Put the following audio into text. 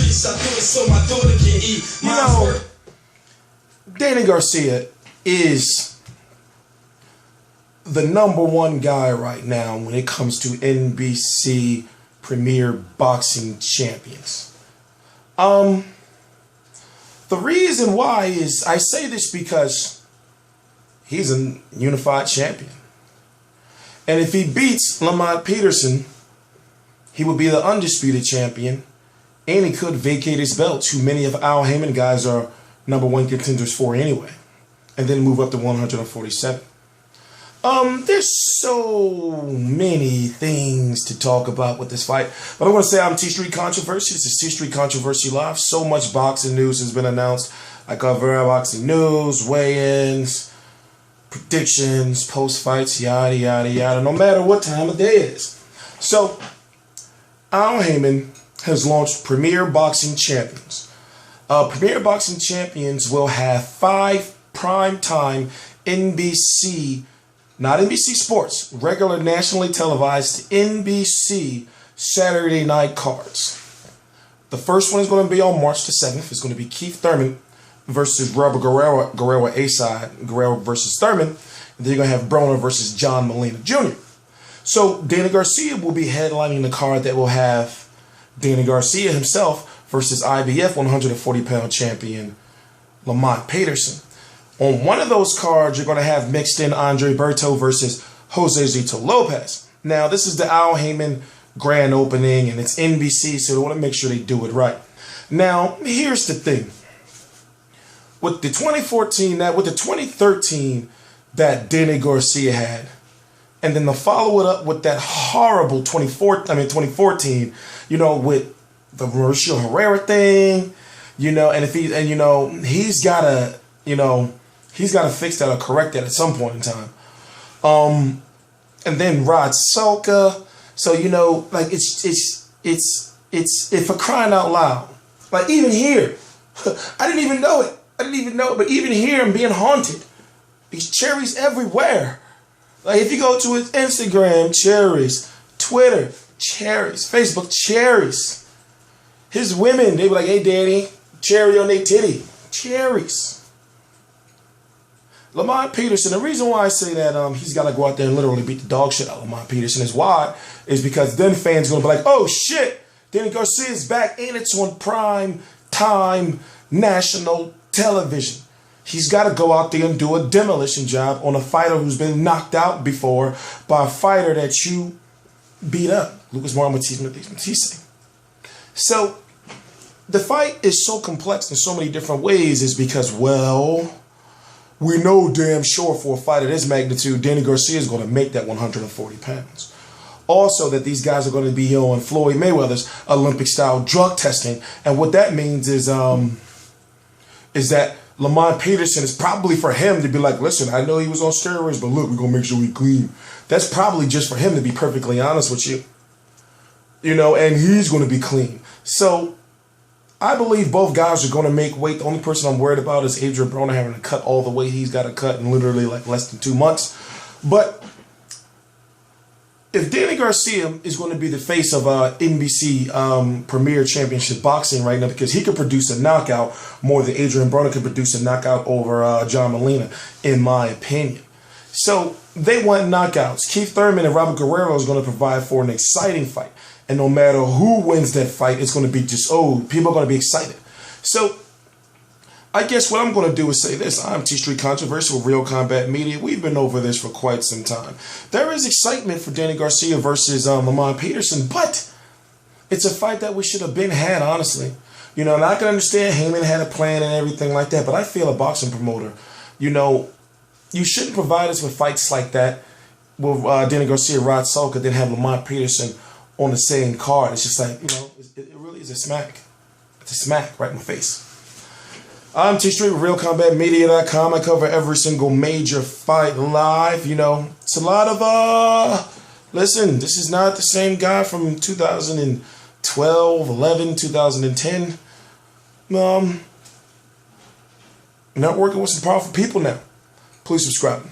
streets. I do it so my daughter can eat. You know, Danny Garcia is the #1 guy right now when it comes to NBC Premier Boxing Champions. The reason why is, I say this because he's a unified champion. And if he beats Lamont Peterson, he would be the undisputed champion, and he could vacate his belts, who many of our Haymon guys are #1 contenders for anyway, and then move up to 147. There's so many things to talk about with this fight, but I'm going to say I'm T-Street Controversy. This is T-Street Controversy Live. So much boxing news has been announced. I cover boxing news, weigh-ins, predictions, post-fights, yada, yada, yada, no matter what time of day it is. So, Al Haymon has launched Premier Boxing Champions. Premier Boxing Champions will have 5 primetime NBC, not NBC Sports, regular nationally televised NBC Saturday night cards. The first one is going to be on March the 7th. It's going to be Keith Thurman versus Robert Guerrero A-side, Guerrero versus Thurman. And then you're going to have Broner versus John Molina Jr. So Danny Garcia will be headlining the card that will have Danny Garcia himself versus IBF 140-pound champion Lamont Peterson. On one of those cards, you're going to have mixed in Andre Berto versus Jose Zito Lopez. Now, this is the Al Haymon grand opening, and it's NBC, so they want to make sure they do it right. Now, here's the thing. With the 2013 that Danny Garcia had, and then to follow it up with that horrible 2014, you know, with the Mauricio Herrera thing, you know, and he's got to fix that or correct that at some point in time. And then Rod Sulka. So, you know, like it's for crying out loud. Like even here, I didn't even know it, but even here I'm being haunted. These cherries everywhere. Like if you go to his Instagram, cherries, Twitter, cherries, Facebook, cherries. His women, they were like, hey Danny, cherry on their titty. Cherries. Lamont Peterson, the reason why I say that he's got to go out there and literally beat the dog shit out of Lamont Peterson is because then fans are going to be like, oh shit, Danny Garcia's back and it's on prime time national television. He's got to go out there and do a demolition job on a fighter who's been knocked out before by a fighter that you beat up, Lucas Matthysse. So the fight is so complex in so many different ways is because, well, we know damn sure for a fight of this magnitude, Danny Garcia is going to make that 140 pounds. Also, that these guys are going to be on Floyd Mayweather's Olympic-style drug testing. And what that means is that Lamont Peterson is probably for him to be like, listen, I know he was on steroids, but look, we're going to make sure we clean. That's probably just for him, to be perfectly honest with you. You know, and he's going to be clean. So I believe both guys are going to make weight. The only person I'm worried about is Adrien Broner having to cut all the weight he's got to cut in literally like less than 2 months. But if Danny Garcia is going to be the face of NBC Premier Championship Boxing right now, because he could produce a knockout more than Adrien Broner could produce a knockout over John Molina, in my opinion. So they want knockouts. Keith Thurman and Robert Guerrero is going to provide for an exciting fight. And no matter who wins that fight, it's going to be just, people are going to be excited. So I guess what I'm going to do is say this. I'm T-Street Controversy with Real Combat Media. We've been over this for quite some time. There is excitement for Danny Garcia versus Lamont Peterson, but it's a fight that we should have been had, honestly. You know, and I can understand Haymon had a plan and everything like that, but I feel a boxing promoter, you know, you shouldn't provide us with fights like that with Danny Garcia, Rod Sulka, then have Lamont Peterson on the same card. It's just like, you know, it really is a smack. It's a smack right in the face. I'm T-Street with RealCombatMedia.com. I cover every single major fight live. You know, it's a lot of, listen, this is not the same guy from 2012, 11, 2010. Not working with some powerful people now. Please subscribe.